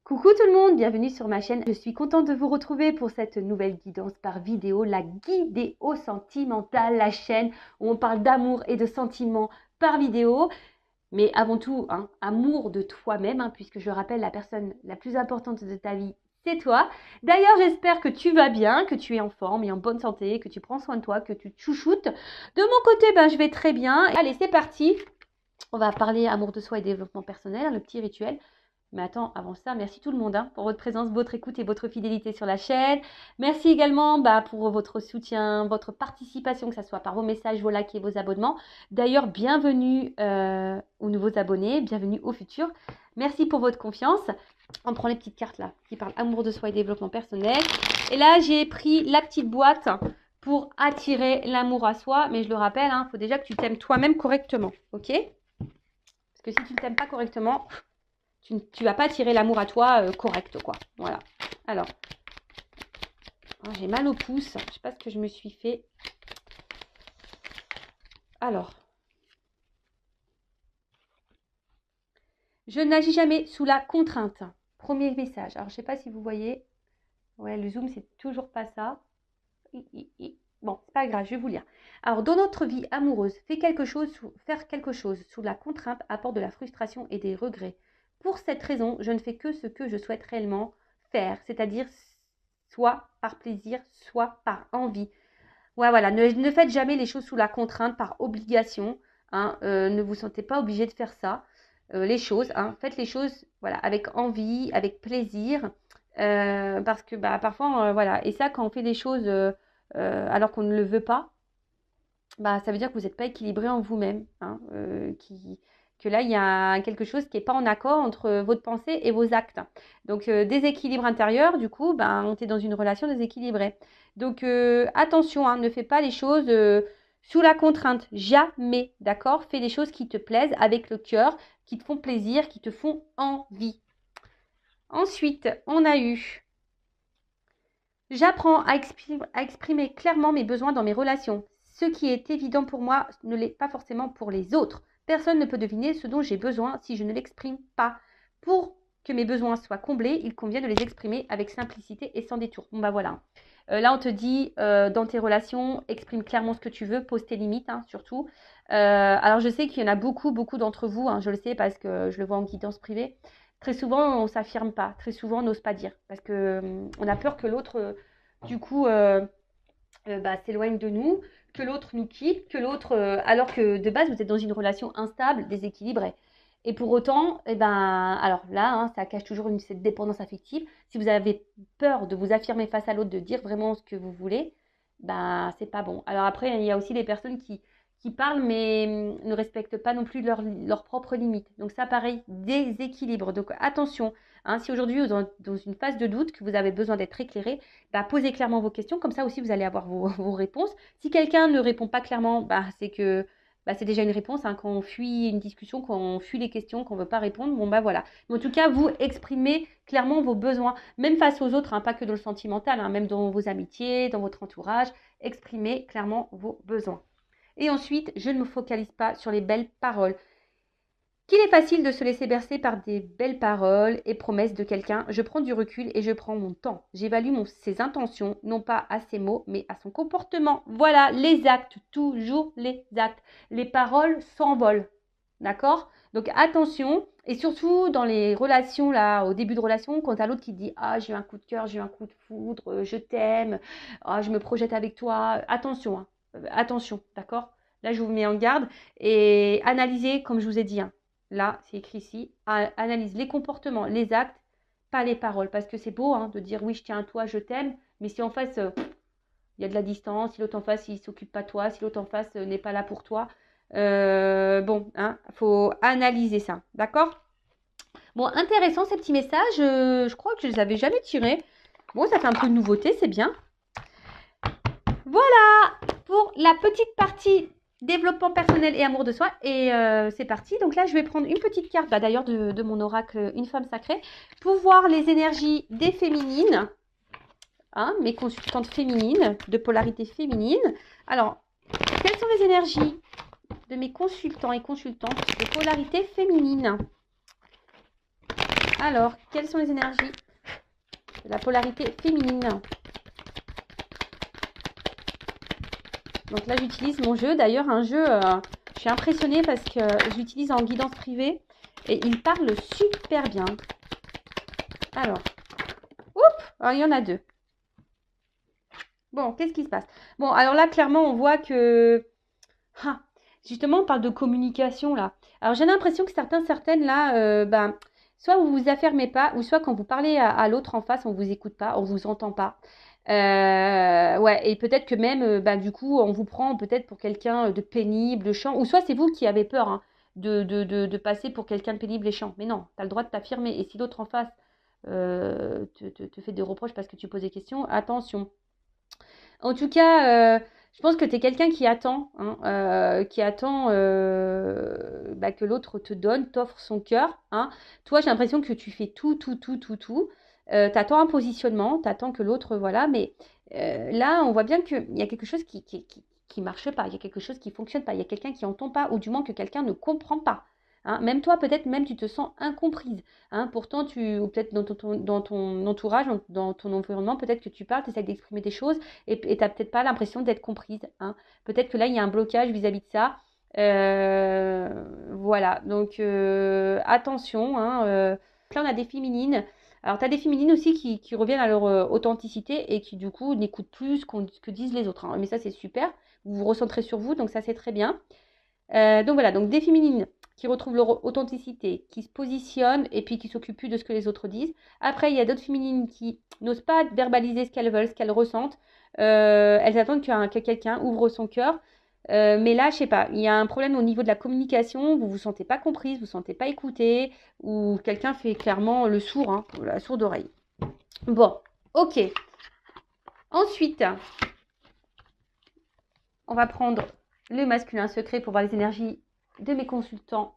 Coucou tout le monde, bienvenue sur ma chaîne. Je suis contente de vous retrouver pour cette nouvelle guidance par vidéo, la Guidéo Sentimentale, la chaîne où on parle d'amour et de sentiments par vidéo. Mais avant tout, amour de toi-même, puisque je rappelle, la personne la plus importante de ta vie, c'est toi. D'ailleurs, j'espère que tu vas bien, que tu es en forme et en bonne santé, que tu prends soin de toi, que tu te chouchoutes. De mon côté, je vais très bien. Allez, c'est parti. On va parler amour de soi et développement personnel, le petit rituel. Mais attends, avant ça, merci tout le monde pour votre présence, votre écoute et votre fidélité sur la chaîne. Merci également pour votre soutien, votre participation, que ce soit par vos messages, vos likes et vos abonnements. D'ailleurs, bienvenue aux nouveaux abonnés, bienvenue aux futurs. Merci pour votre confiance. On prend les petites cartes là qui parlent amour de soi et développement personnel. Et là, j'ai pris la petite boîte pour attirer l'amour à soi. Mais je le rappelle, il faut déjà que tu t'aimes toi-même correctement. Ok? Parce que si tu ne t'aimes pas correctement, tu ne vas pas attirer l'amour à toi correct, quoi. Voilà. Alors, j'ai mal au pouce. Je ne sais pas ce que je me suis fait. Alors, je n'agis jamais sous la contrainte. Premier message. Alors, je ne sais pas si vous voyez. Ouais, le zoom, c'est toujours pas ça. Bon, c'est pas grave, je vais vous lire. Alors, dans notre vie amoureuse, faire quelque chose sous la contrainte apporte de la frustration et des regrets. Pour cette raison, je ne fais que ce que je souhaite réellement faire, c'est-à-dire soit par plaisir, soit par envie. Ouais, voilà, ne faites jamais les choses sous la contrainte, par obligation. Ne vous sentez pas obligé de faire ça. Les choses, faites les choses voilà, avec envie, avec plaisir. Parce que parfois, voilà. Et ça, quand on fait des choses alors qu'on ne le veut pas, ça veut dire que vous n'êtes pas équilibré en vous-même. Que là, il y a quelque chose qui n'est pas en accord entre votre pensée et vos actes. Donc, déséquilibre intérieur, du coup, on est dans une relation déséquilibrée. Donc, attention, ne fais pas les choses sous la contrainte. Jamais, d'accord? Fais les choses qui te plaisent avec le cœur, qui te font plaisir, qui te font envie. Ensuite, on a eu... J'apprends à exprimer clairement mes besoins dans mes relations. Ce qui est évident pour moi ne l'est pas forcément pour les autres. Personne ne peut deviner ce dont j'ai besoin si je ne l'exprime pas. Pour que mes besoins soient comblés, il convient de les exprimer avec simplicité et sans détour. Bon voilà. Là, on te dit, dans tes relations, exprime clairement ce que tu veux, pose tes limites, surtout. Alors, je sais qu'il y en a beaucoup d'entre vous, je le sais parce que je le vois en guidance privée. Très souvent, on ne s'affirme pas. Très souvent, on n'ose pas dire. Parce qu'on a peur que l'autre, du coup, s'éloigne de nous, que l'autre nous quitte, que l'autre... alors que de base, vous êtes dans une relation instable, déséquilibrée. Et pour autant, alors là, ça cache toujours cette dépendance affective. Si vous avez peur de vous affirmer face à l'autre, de dire vraiment ce que vous voulez, c'est pas bon. Alors après, il y a aussi les personnes qui parlent mais ne respectent pas non plus leurs propres limites. Donc ça, pareil, déséquilibre. Donc attention, si aujourd'hui vous êtes dans une phase de doute, que vous avez besoin d'être éclairé, posez clairement vos questions. Comme ça aussi, vous allez avoir vos réponses. Si quelqu'un ne répond pas clairement, c'est que c'est déjà une réponse. Quand on fuit une discussion, quand on fuit les questions, qu'on ne veut pas répondre, voilà. Mais en tout cas, vous exprimez clairement vos besoins, même face aux autres, pas que dans le sentimental, même dans vos amitiés, dans votre entourage. Exprimez clairement vos besoins. Et ensuite, je ne me focalise pas sur les belles paroles. Qu'il est facile de se laisser bercer par des belles paroles et promesses de quelqu'un, je prends du recul et je prends mon temps. J'évalue ses intentions, non pas à ses mots, mais à son comportement. Voilà, les actes, toujours les actes. Les paroles s'envolent, d'accord? Donc attention, et surtout dans les relations, là, au début de relation, quand t'as l'autre qui te dit « Ah, j'ai eu un coup de cœur, j'ai eu un coup de foudre, je t'aime, je me projette avec toi », attention, attention, d'accord? Là, je vous mets en garde et analysez, comme je vous ai dit, là, c'est écrit ici, analyse les comportements, les actes, pas les paroles. Parce que c'est beau de dire oui, je tiens à toi, je t'aime. Mais si en face, il y a de la distance, si l'autre en face, il ne s'occupe pas de toi, si l'autre en face n'est pas là pour toi, faut analyser ça. D'accord? Bon, intéressant ces petits messages. Je crois que je ne les avais jamais tirés. Bon, ça fait un peu de nouveauté, c'est bien. Voilà pour la petite partie développement personnel et amour de soi. Et c'est parti. Donc là, je vais prendre une petite carte, d'ailleurs, de mon oracle Une femme sacrée, pour voir les énergies des féminines, mes consultantes féminines, de polarité féminine. Alors, quelles sont les énergies de mes consultants et consultantes de polarité féminine? Alors, quelles sont les énergies de la polarité féminine? Donc là, j'utilise mon jeu. D'ailleurs, un jeu, je suis impressionnée parce que je l'utilise en guidance privée et il parle super bien. Alors, il y en a 2. Bon, qu'est-ce qui se passe? Bon, alors là, clairement, on voit que... Ah, justement, on parle de communication, là. Alors, j'ai l'impression que certaines, là, soit vous vous affirmez pas, ou soit quand vous parlez à l'autre en face, on vous écoute pas, on vous entend pas. Ouais, et peut-être que même, du coup, on vous prend peut-être pour quelqu'un de pénible, chiant, ou soit c'est vous qui avez peur, hein, de passer pour quelqu'un de pénible et chiant. Mais non, tu as le droit de t'affirmer. Et si l'autre en face te fait des reproches parce que tu poses des questions, attention. En tout cas, je pense que tu es quelqu'un qui attend, hein, que l'autre te donne, t'offre son cœur. Hein. Toi, j'ai l'impression que tu fais tout. Tu attends un positionnement, tu attends que l'autre, voilà. Mais là, on voit bien qu'il y a quelque chose qui marche pas, il y a quelque chose qui fonctionne pas, il y a quelqu'un qui entend pas, ou du moins que quelqu'un ne comprend pas. Hein. Même toi, peut-être même tu te sens incomprise. Hein. Pourtant, ou peut-être dans ton entourage, dans ton environnement, peut-être que tu parles, tu essaies d'exprimer des choses et tu n'as peut-être pas l'impression d'être comprise. Hein. Peut-être que là, il y a un blocage vis-à-vis de ça. Voilà, donc attention. Hein, là, on a des féminines. Alors, tu as des féminines aussi qui reviennent à leur authenticité et qui, du coup, n'écoutent plus ce que disent les autres. Hein. Mais ça, c'est super. Vous vous recentrez sur vous, donc ça, c'est très bien. Donc voilà, donc des féminines qui retrouvent leur authenticité, qui se positionnent et puis qui s'occupent plus de ce que les autres disent. Après, il y a d'autres féminines qui n'osent pas verbaliser ce qu'elles veulent, ce qu'elles ressentent. Elles attendent que quelqu'un ouvre son cœur. Mais là, je sais pas, il y a un problème au niveau de la communication. Vous vous sentez pas comprise, vous vous sentez pas écoutée, ou quelqu'un fait clairement le sourd, hein, la sourde oreille. Bon, ok. Ensuite, on va prendre le masculin secret pour voir les énergies de mes consultants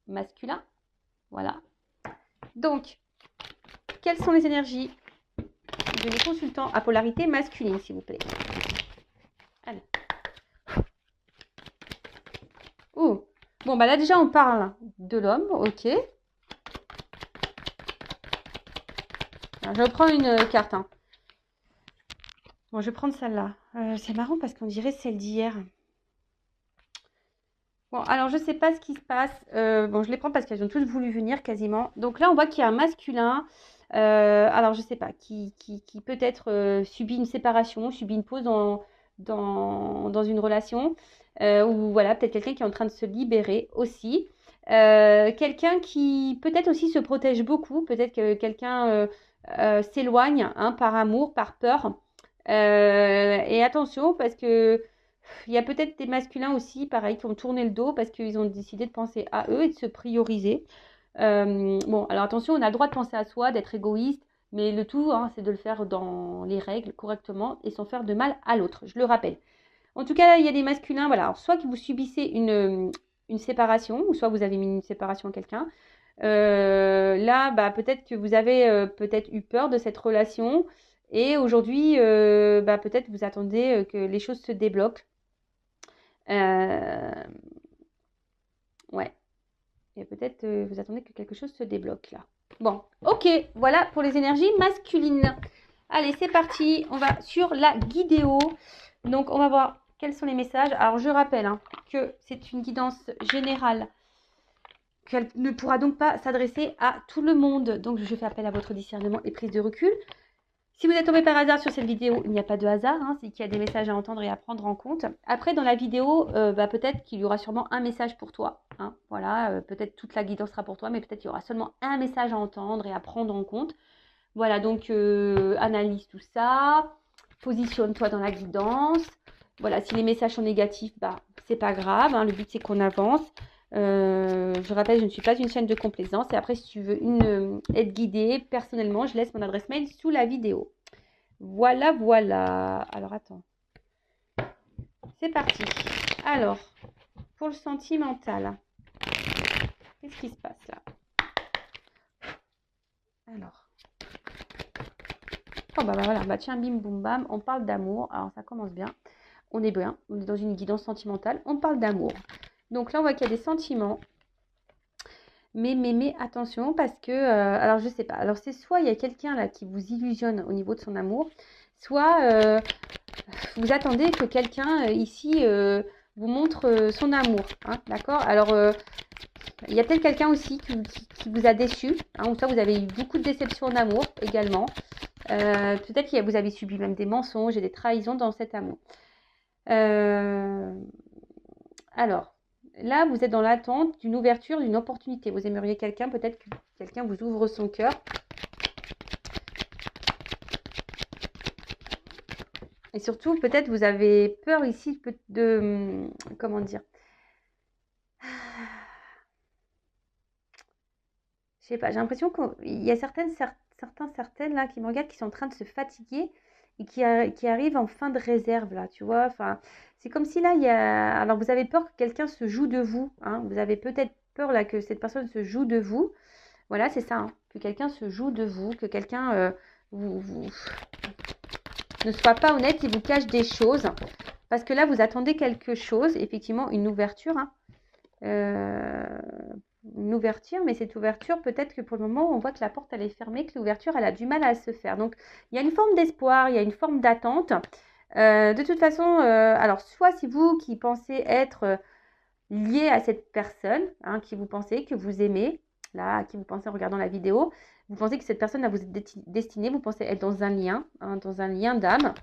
masculins. Voilà. Donc, quelles sont les énergies de mes consultants à polarité masculine, s'il vous plaît? Allez. Oh. Bon, là, déjà, on parle de l'homme. Ok. Alors, je reprends une carte. Hein. Bon, je vais prendre celle-là. C'est marrant parce qu'on dirait celle d'hier. Bon, alors je sais pas ce qui se passe. Bon, je les prends parce qu'elles ont toutes voulu venir quasiment. Donc là, on voit qu'il y a un masculin. Alors je sais pas, qui peut-être subit une séparation, subit une pause dans une relation. Ou voilà, peut-être quelqu'un qui est en train de se libérer aussi. Quelqu'un qui peut-être aussi se protège beaucoup. Peut-être que quelqu'un s'éloigne hein, par amour, par peur. Et attention parce que il y a peut-être des masculins aussi, pareil, qui ont tourné le dos parce qu'ils ont décidé de penser à eux et de se prioriser. Bon, alors attention, on a le droit de penser à soi, d'être égoïste, mais le tout, hein, c'est de le faire dans les règles, correctement, et sans faire de mal à l'autre, je le rappelle. En tout cas, il y a des masculins, voilà, alors, soit que vous subissez une séparation, ou soit vous avez mis une séparation à quelqu'un. Là, peut-être que vous avez peut-être eu peur de cette relation, et aujourd'hui, peut-être vous attendez que les choses se débloquent. Ouais. Et peut-être vous attendez que quelque chose se débloque là. Bon, ok, voilà pour les énergies masculines. Allez, c'est parti. On va sur la guidéo. Donc, on va voir quels sont les messages. Alors, je rappelle hein, que c'est une guidance générale, qu'elle ne pourra donc pas s'adresser à tout le monde. Donc, je fais appel à votre discernement et prise de recul. Si vous êtes tombé par hasard sur cette vidéo, il n'y a pas de hasard, hein, c'est qu'il y a des messages à entendre et à prendre en compte. Après, dans la vidéo, peut-être qu'il y aura sûrement un message pour toi. Hein, voilà, peut-être toute la guidance sera pour toi, mais peut-être qu'il y aura seulement un message à entendre et à prendre en compte. Voilà, donc analyse tout ça, positionne-toi dans la guidance. Voilà, si les messages sont négatifs, c'est pas grave, hein, le but c'est qu'on avance. Je rappelle, je ne suis pas une chaîne de complaisance. Et après, si tu veux être guidée, personnellement, je laisse mon adresse mail sous la vidéo. Voilà, voilà. Alors, attends. C'est parti. Alors, pour le sentimental, qu'est-ce qui se passe là? Alors. Oh, voilà. Tiens, bim, boum, bam. On parle d'amour. Alors, ça commence bien. On est bien. On est dans une guidance sentimentale. On parle d'amour. Donc là, on voit qu'il y a des sentiments. Mais attention parce que, alors je sais pas, alors c'est soit il y a quelqu'un là qui vous illusionne au niveau de son amour, soit vous attendez que quelqu'un ici vous montre son amour, hein, d'accord? Alors il y a peut-être quelqu'un aussi qui vous a déçu, hein, ou soit vous avez eu beaucoup de déceptions en amour également. Peut-être que vous avez subi même des mensonges et des trahisons dans cet amour. Alors, là, vous êtes dans l'attente d'une ouverture, d'une opportunité. Vous aimeriez quelqu'un, peut-être que quelqu'un vous ouvre son cœur. Et surtout, peut-être vous avez peur ici de... Comment dire? Je sais pas, j'ai l'impression qu'il y a certaines là qui me regardent qui sont en train de se fatiguer et qui arrivent en fin de réserve là, tu vois. Enfin, c'est comme si là, il y a... Alors, vous avez peur que quelqu'un se joue de vous, hein. Vous avez peut-être peur là que cette personne se joue de vous. Voilà, c'est ça, hein. Que quelqu'un se joue de vous, que quelqu'un ne soit pas honnête et vous cache des choses. Parce que là, vous attendez quelque chose, effectivement, une ouverture, hein. Une ouverture, mais cette ouverture, peut-être que pour le moment, on voit que la porte, elle est fermée, que l'ouverture, elle a du mal à se faire. Donc, il y a une forme d'espoir, il y a une forme d'attente. De toute façon, alors, soit si vous qui pensez être lié à cette personne, hein, qui vous pensez, que vous aimez, là, à qui vous pensez en regardant la vidéo, vous pensez que cette personne, là, vous êtes destiné, vous pensez être dans un lien, hein, dans un lien d'âme.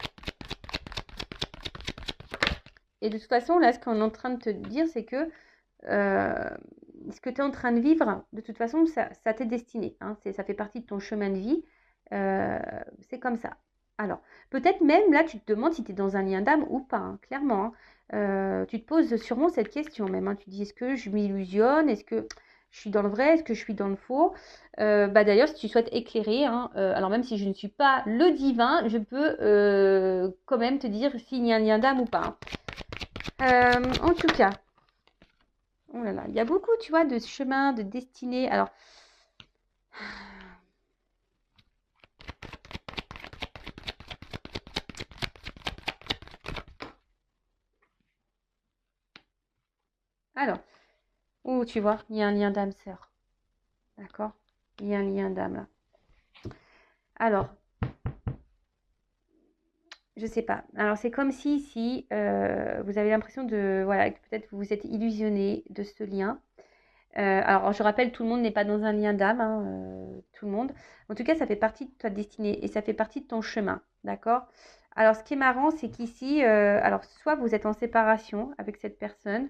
Et de toute façon, là, ce qu'on est en train de te dire, c'est que ce que tu es en train de vivre, de toute façon, ça t'est destiné, hein, ça fait partie de ton chemin de vie. C'est comme ça. Alors, peut-être même, là, tu te demandes si tu es dans un lien d'âme ou pas, hein, clairement, hein. Tu te poses sûrement cette question même, hein. Tu te dis, est-ce que je m'illusionne? Est-ce que je suis dans le vrai? Est-ce que je suis dans le faux? D'ailleurs, si tu souhaites éclairer, hein, alors même si je ne suis pas le divin, je peux quand même te dire s'il y a un lien d'âme ou pas, hein. En tout cas, oh là là, il y a beaucoup, tu vois, de chemins, de destinées. Alors, oh, tu vois, il y a un lien d'âme sœur. D'accord? Il y a un lien d'âme là. Alors, je sais pas. Alors, c'est comme si vous avez l'impression de, voilà, que peut-être vous vous êtes illusionné de ce lien. Alors, je rappelle, tout le monde n'est pas dans un lien d'âme, hein, tout le monde. En tout cas, ça fait partie de ta destinée et ça fait partie de ton chemin. D'accord? Alors, ce qui est marrant, c'est qu'ici, alors, soit vous êtes en séparation avec cette personne,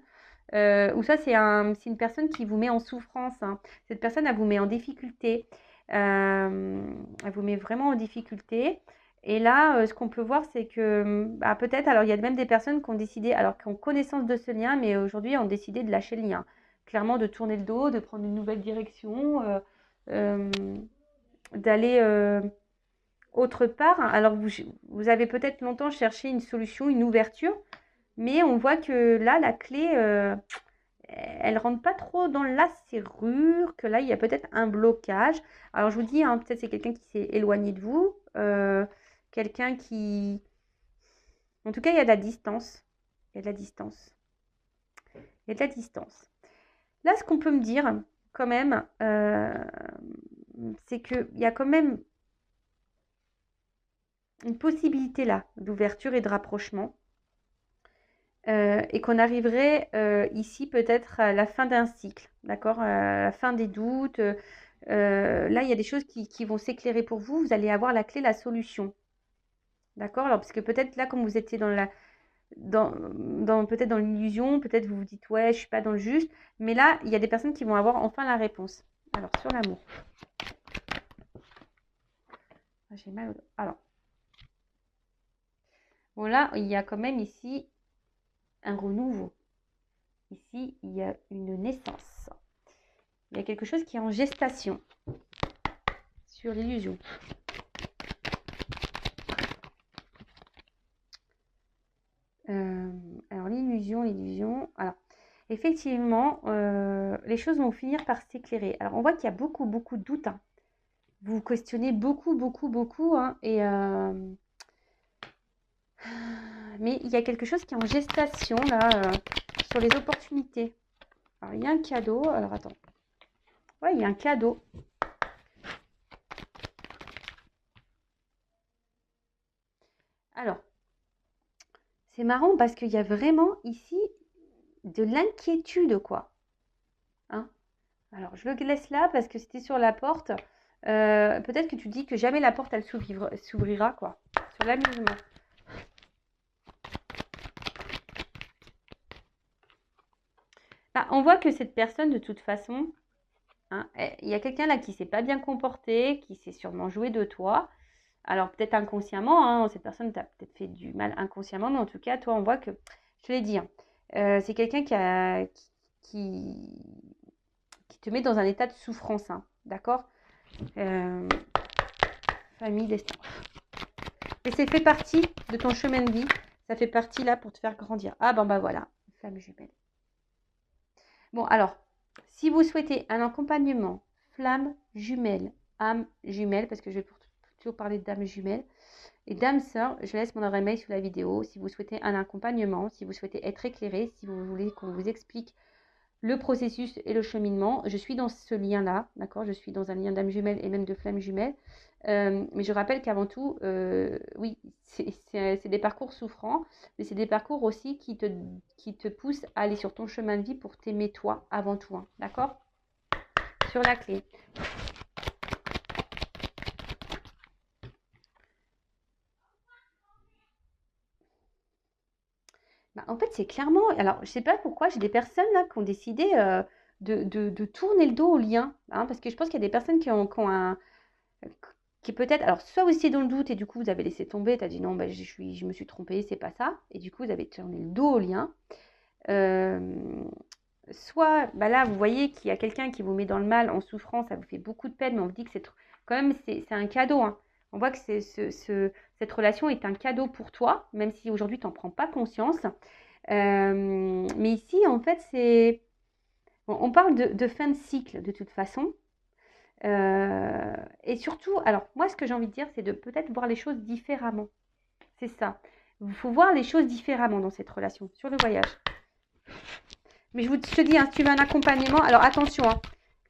ou soit c'est une personne qui vous met en souffrance, hein. Cette personne, elle vous met en difficulté. Elle vous met vraiment en difficulté. Et là, ce qu'on peut voir, c'est que bah, peut-être, alors il y a même des personnes qui ont décidé, alors qui ont connaissance de ce lien, mais aujourd'hui ont décidé de lâcher le lien. Clairement, de tourner le dos, de prendre une nouvelle direction, euh, d'aller autre part. Alors, vous avez peut-être longtemps cherché une solution, une ouverture, mais on voit que là, la clé, elle rentre pas trop dans la serrure, que là, il y a peut-être un blocage. Alors, je vous dis, hein, peut-être c'est quelqu'un qui s'est éloigné de vous, quelqu'un qui... En tout cas, il y a de la distance. Il y a de la distance. Il y a de la distance. Là, ce qu'on peut me dire, quand même, c'est qu'il y a quand même une possibilité là d'ouverture et de rapprochement. Et qu'on arriverait ici peut-être à la fin d'un cycle, d'accord? À la fin des doutes. Là, il y a des choses qui vont s'éclairer pour vous. Vous allez avoir la clé, la solution. D'accord? Alors, parce que peut-être là, comme vous étiez peut-être dans l'illusion, peut-être vous vous dites, ouais, je suis pas dans le juste. Mais là, il y a des personnes qui vont avoir enfin la réponse. Alors, sur l'amour. Ah, j'ai mal au dos. Alors, voilà, il y a quand même ici un renouveau. Ici, il y a une naissance. Il y a quelque chose qui est en gestation sur l'illusion. Alors, l'illusion. Alors, effectivement, les choses vont finir par s'éclairer. Alors, on voit qu'il y a beaucoup, beaucoup de doutes, hein. Vous questionnez beaucoup, beaucoup, beaucoup, hein, mais il y a quelque chose qui est en gestation, là, sur les opportunités. Alors, il y a un cadeau. Alors, attends. Ouais, il y a un cadeau. Alors, c'est marrant parce qu'il y a vraiment ici de l'inquiétude, quoi. Hein? Alors, je le laisse là parce que c'était sur la porte. Peut-être que tu dis que jamais la porte, elle s'ouvrira, quoi. Sur l'amusement. Bah, on voit que cette personne, de toute façon, hein, il y a quelqu'un là qui s'est pas bien comporté, qui s'est sûrement joué de toi. Alors, peut-être inconsciemment, hein, cette personne t'a peut-être fait du mal inconsciemment, mais en tout cas, toi, on voit que, je te l'ai dit, hein, c'est quelqu'un qui, qui te met dans un état de souffrance, hein, d'accord? Euh, famille, destin. Et c'est fait partie de ton chemin de vie. Ça fait partie là pour te faire grandir. Ah ben bah voilà, flamme jumelle. Bon alors, si vous souhaitez un accompagnement flamme jumelle, âme jumelle, parce que je vais toujours parler d'âme jumelle, et d'âme sœur, je laisse mon adresse mail sous la vidéo. Si vous souhaitez un accompagnement, si vous souhaitez être éclairé, si vous voulez qu'on vous explique le processus et le cheminement, je suis dans ce lien-là, d'accord? Je suis dans un lien d'âme jumelle et même de flamme jumelle. Mais je rappelle qu'avant tout, oui, c'est des parcours souffrants, mais c'est des parcours aussi qui te poussent à aller sur ton chemin de vie pour t'aimer toi avant tout, hein, d'accord? Sur la clé. Bah, en fait, c'est clairement. Alors, je ne sais pas pourquoi, j'ai des personnes là qui ont décidé de tourner le dos au lien, hein, parce que je pense qu'il y a des personnes qui ont un, qui peut-être, alors soit vous étiez dans le doute et du coup vous avez laissé tomber, tu as dit non, bah, je me suis trompée, c'est pas ça, et du coup vous avez tourné le dos au lien. Euh, soit bah là vous voyez qu'il y a quelqu'un qui vous met dans le mal, en souffrance, ça vous fait beaucoup de peine, mais on vous dit que c'est quand même c'est un cadeau. Hein. On voit que cette relation est un cadeau pour toi, même si aujourd'hui tu n'en prends pas conscience. Mais ici en fait c'est. Bon, on parle de fin de cycle de toute façon. Et surtout, alors moi ce que j'ai envie de dire, c'est de peut-être voir les choses différemment. C'est ça. Il faut voir les choses différemment dans cette relation, sur le voyage. Mais je te dis, hein, si tu veux un accompagnement, alors attention, hein,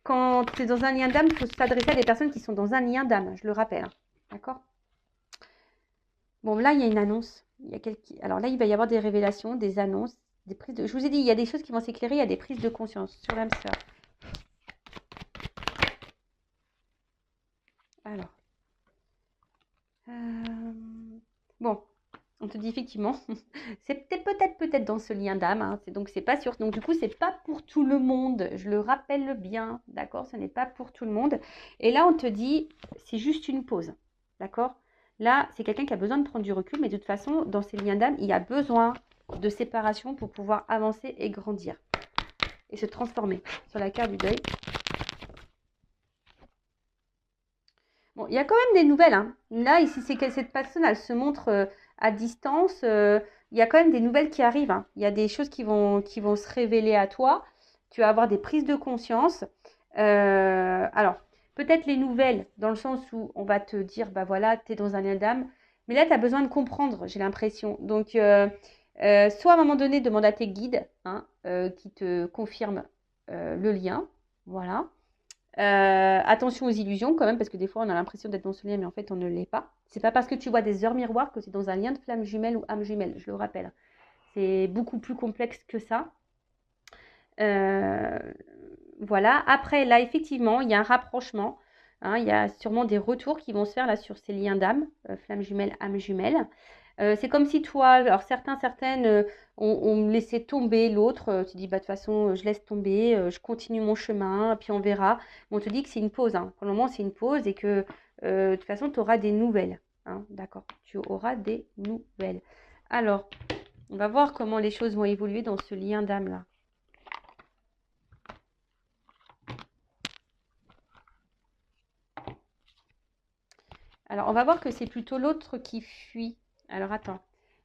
quand tu es dans un lien d'âme, il faut s'adresser à des personnes qui sont dans un lien d'âme, je le rappelle. Hein, d'accord? Bon, là, il y a une annonce. Alors là, il va y avoir des révélations, des annonces, des prises de. Je vous ai dit, il y a des choses qui vont s'éclairer, il y a des prises de conscience sur l'âme sœur. Alors. Bon, on te dit effectivement, c'est peut-être dans ce lien d'âme, hein, donc c'est pas sûr. Donc du coup, c'est pas pour tout le monde, je le rappelle bien, d'accord? Ce n'est pas pour tout le monde. Et là, on te dit, c'est juste une pause, d'accord? Là, c'est quelqu'un qui a besoin de prendre du recul, mais de toute façon, dans ces liens d'âme, il y a besoin de séparation pour pouvoir avancer et grandir et se transformer. Sur la carte du deuil. Bon, il y a quand même des nouvelles. Hein. Là, ici, c'est que cette personne, elle se montre à distance. Il y a quand même des nouvelles qui arrivent. Hein. Il y a des choses qui vont se révéler à toi. Tu vas avoir des prises de conscience. Alors, peut-être les nouvelles, dans le sens où on va te dire, bah voilà, tu es dans un lien d'âme. Mais là, tu as besoin de comprendre, j'ai l'impression. Donc, soit à un moment donné, demande à tes guides hein, qui te confirment le lien. Voilà. Attention aux illusions quand même, parce que des fois on a l'impression d'être dans ce lien, mais en fait on ne l'est pas. C'est pas parce que tu vois des heures miroirs que c'est dans un lien de flamme jumelle ou âme jumelle, je le rappelle. C'est beaucoup plus complexe que ça. Euh, voilà. Après, là, effectivement, il y a un rapprochement. Hein, il y a sûrement des retours qui vont se faire là sur ces liens d'âme, flamme jumelle, âme jumelle. C'est comme si toi, alors certaines ont laissé tomber l'autre. Tu dis, bah, de toute façon, je laisse tomber, je continue mon chemin, puis on verra. Mais on te dit que c'est une pause. Hein. Pour le moment, c'est une pause et que de toute façon, tu auras des nouvelles. Hein, d'accord, tu auras des nouvelles. Alors, on va voir comment les choses vont évoluer dans ce lien d'âme-là. Alors, on va voir que c'est plutôt l'autre qui fuit. Alors, attends.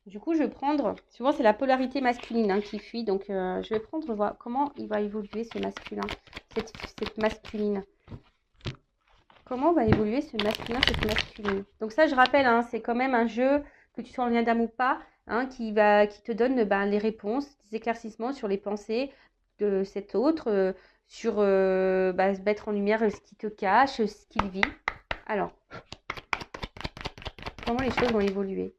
Du coup, je vais prendre... Souvent, c'est la polarité masculine hein, qui fuit. Donc, je vais prendre voir comment il va évoluer ce masculin, cette masculine. Comment va évoluer ce masculin, cette masculine. Donc ça, je rappelle, hein, c'est quand même un jeu, que tu sois en lien d'âme ou pas, hein, qui te donne ben, les réponses, des éclaircissements sur les pensées de cet autre. sur se mettre en lumière ce qui te cache, ce qu'il vit. Alors, comment les choses vont évoluer?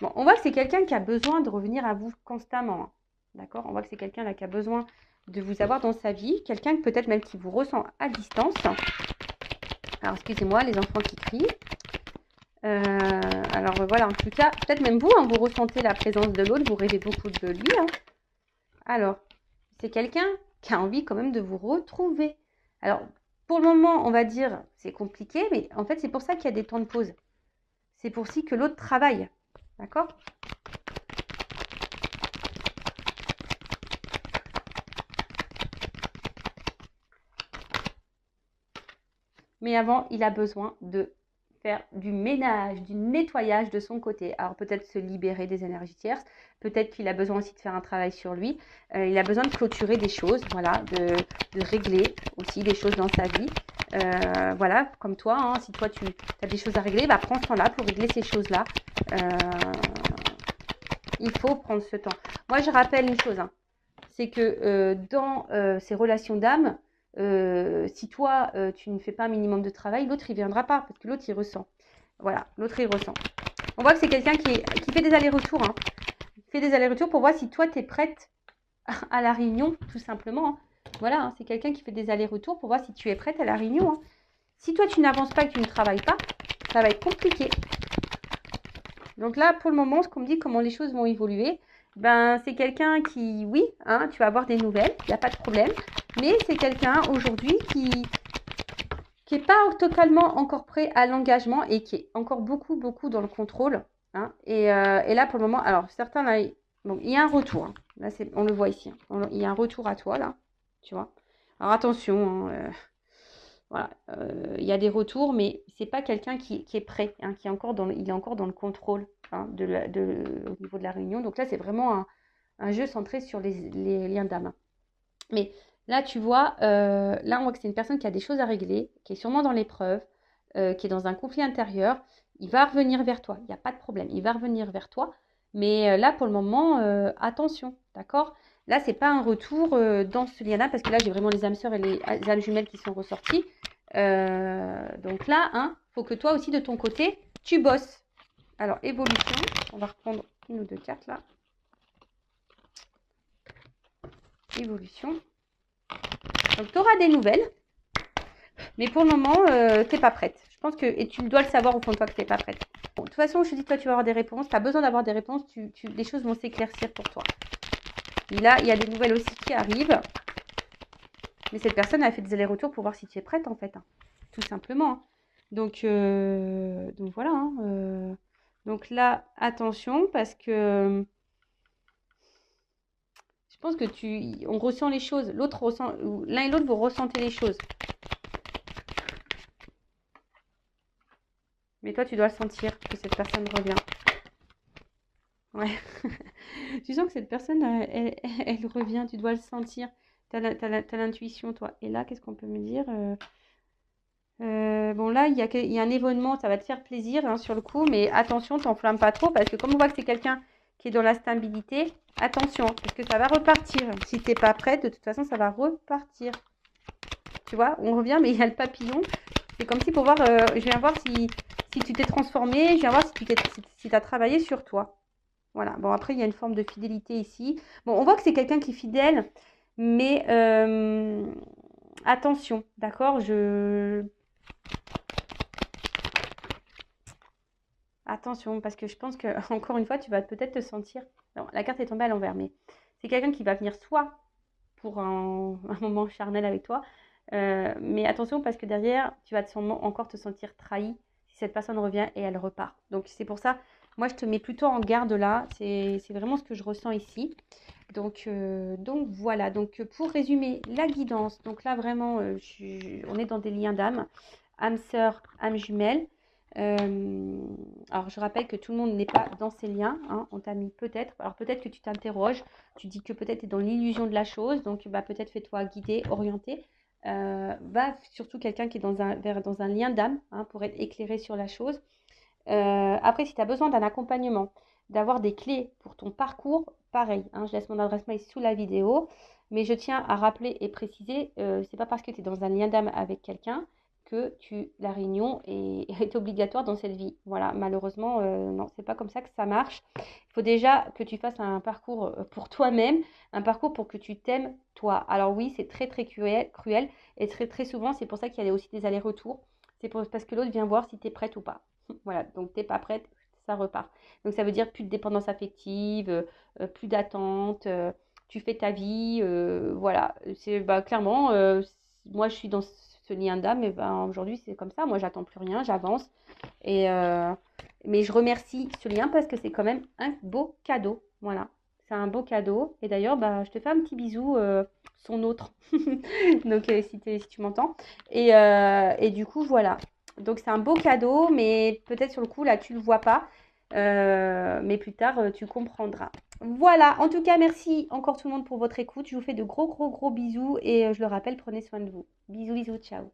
Bon, on voit que c'est quelqu'un qui a besoin de revenir à vous constamment. Hein. D'accord? On voit que c'est quelqu'un là qui a besoin de vous avoir dans sa vie. Quelqu'un peut-être même qui vous ressent à distance. Alors, excusez-moi, les enfants qui crient. Alors, voilà, en tout cas, peut-être même vous, hein, vous ressentez la présence de l'autre, vous rêvez beaucoup de lui. Hein. Alors, c'est quelqu'un qui a envie quand même de vous retrouver. Alors, pour le moment, on va dire, c'est compliqué, mais en fait, c'est pour ça qu'il y a des temps de pause. C'est pour si que l'autre travaille. D'accord? Mais avant, il a besoin de faire du ménage, du nettoyage de son côté. Alors peut-être se libérer des énergies tierces, peut-être qu'il a besoin aussi de faire un travail sur lui. Il a besoin de clôturer des choses, voilà, de régler aussi des choses dans sa vie. Voilà, comme toi, hein, si toi tu as des choses à régler, bah, prends ce temps-là pour régler ces choses-là. Il faut prendre ce temps. Moi, je rappelle une chose, hein, c'est que dans ces relations d'âme, si toi, tu ne fais pas un minimum de travail, l'autre, il ne viendra pas parce que l'autre, il ressent. Voilà, l'autre, il ressent. On voit que c'est quelqu'un qui fait des allers-retours. Hein. Il fait des allers-retours pour voir si toi, tu es prête à la réunion, tout simplement. Hein. Voilà, hein, c'est quelqu'un qui fait des allers-retours pour voir si tu es prête à la réunion. Hein. Si toi, tu n'avances pas et que tu ne travailles pas, ça va être compliqué. Donc là, pour le moment, ce qu'on me dit, comment les choses vont évoluer, ben, c'est quelqu'un qui, oui, hein, tu vas avoir des nouvelles, il n'y a pas de problème. Mais c'est quelqu'un aujourd'hui qui n'est pas totalement encore prêt à l'engagement et qui est encore beaucoup dans le contrôle. Hein. Et là, pour le moment, alors certains, là, bon, il y a un retour. Hein. Là, on le voit ici. Hein. Il y a un retour à toi, là. Tu vois. Alors attention, hein, voilà, il y a des retours, mais c'est pas quelqu'un qui est prêt, hein, il est encore dans le contrôle hein, au niveau de la réunion. Donc là, c'est vraiment un jeu centré sur les liens d'âme. Mais là, tu vois, là, on voit que c'est une personne qui a des choses à régler, qui est sûrement dans l'épreuve, qui est dans un conflit intérieur. Il va revenir vers toi, il n'y a pas de problème, il va revenir vers toi. Mais là, pour le moment, attention, d'accord? Là, c'est pas un retour dans ce lien-là, parce que là, j'ai vraiment les âmes sœurs et les âmes jumelles qui sont ressorties. Donc là, hein, faut que toi aussi, de ton côté, tu bosses. Alors, évolution, on va reprendre une ou deux cartes là. Évolution. Donc, tu auras des nouvelles, mais pour le moment, tu n'es pas prête. Je pense que, et tu dois le savoir au fond de toi que tu n'es pas prête. Bon, de toute façon, je te dis, toi, tu vas avoir des réponses. Tu as besoin d'avoir des réponses. Les choses vont s'éclaircir pour toi. Et là, il y a des nouvelles aussi qui arrivent. Mais cette personne a fait des allers-retours pour voir si tu es prête, en fait. Hein, tout simplement. Hein. Donc voilà. Hein, donc là, attention, parce que je pense que on ressent les choses. L'autre ressent, l'un et l'autre, vous ressentez les choses. Mais toi, tu dois le sentir que cette personne revient. Ouais. Tu sens que cette personne, elle revient. Tu dois le sentir. Tu as l'intuition, toi. Et là, qu'est-ce qu'on peut me dire bon, là, il y a un événement. Ça va te faire plaisir hein, sur le coup. Mais attention, t'enflamme pas trop. Parce que comme on voit que c'est quelqu'un qui est dans la stabilité, attention. Parce que ça va repartir. Si tu n'es pas prête, de toute façon, ça va repartir. Tu vois, on revient, mais il y a le papillon. C'est comme si pour voir, je viens voir si tu t'es transformé, je viens voir si tu as travaillé sur toi. Voilà, bon après il y a une forme de fidélité ici. Bon, on voit que c'est quelqu'un qui est fidèle, mais attention, d'accord, attention, parce que je pense que encore une fois, tu vas peut-être te sentir... Non, la carte est tombée à l'envers, mais c'est quelqu'un qui va venir soit pour un moment charnel avec toi, mais attention parce que derrière, tu vas encore te sentir trahi si cette personne revient et elle repart. Donc c'est pour ça, moi je te mets plutôt en garde là, c'est vraiment ce que je ressens ici. Donc voilà, donc pour résumer la guidance, donc là vraiment, on est dans des liens d'âme, âme sœur, âme jumelle. Alors je rappelle que tout le monde n'est pas dans ces liens, hein, on t'a mis peut-être, alors peut-être que tu t'interroges, tu dis que peut-être tu es dans l'illusion de la chose, donc bah, peut-être fais-toi guider, orienter, va surtout quelqu'un qui est dans un lien d'âme hein, pour être éclairé sur la chose. Après si tu as besoin d'un accompagnement, d'avoir des clés pour ton parcours, pareil, hein, je laisse mon adresse mail sous la vidéo, mais je tiens à rappeler et préciser, c'est pas parce que tu es dans un lien d'âme avec quelqu'un que la réunion est obligatoire dans cette vie. Voilà, malheureusement, non, c'est pas comme ça que ça marche. Il faut déjà que tu fasses un parcours pour toi-même, un parcours pour que tu t'aimes toi. Alors oui, c'est très très cruel et très très souvent, c'est pour ça qu'il y a aussi des allers-retours. Parce que l'autre vient voir si tu es prête ou pas. Voilà, donc t'es pas prête, ça repart. Donc ça veut dire plus de dépendance affective, plus d'attente, tu fais ta vie, voilà. C'est bah, clairement, moi je suis dans ce lien d'âme, et ben aujourd'hui c'est comme ça. Moi j'attends plus rien, j'avance. Et mais je remercie ce lien parce que c'est quand même un beau cadeau. Voilà, c'est un beau cadeau. Et d'ailleurs, bah, je te fais un petit bisou, son autre. Donc si tu m'entends. Et du coup, voilà. Donc c'est un beau cadeau, mais peut-être sur le coup, là, tu ne le vois pas. Mais plus tard, tu comprendras. Voilà, en tout cas, merci encore tout le monde pour votre écoute. Je vous fais de gros, gros, gros bisous. Et je le rappelle, prenez soin de vous. Bisous, bisous, ciao.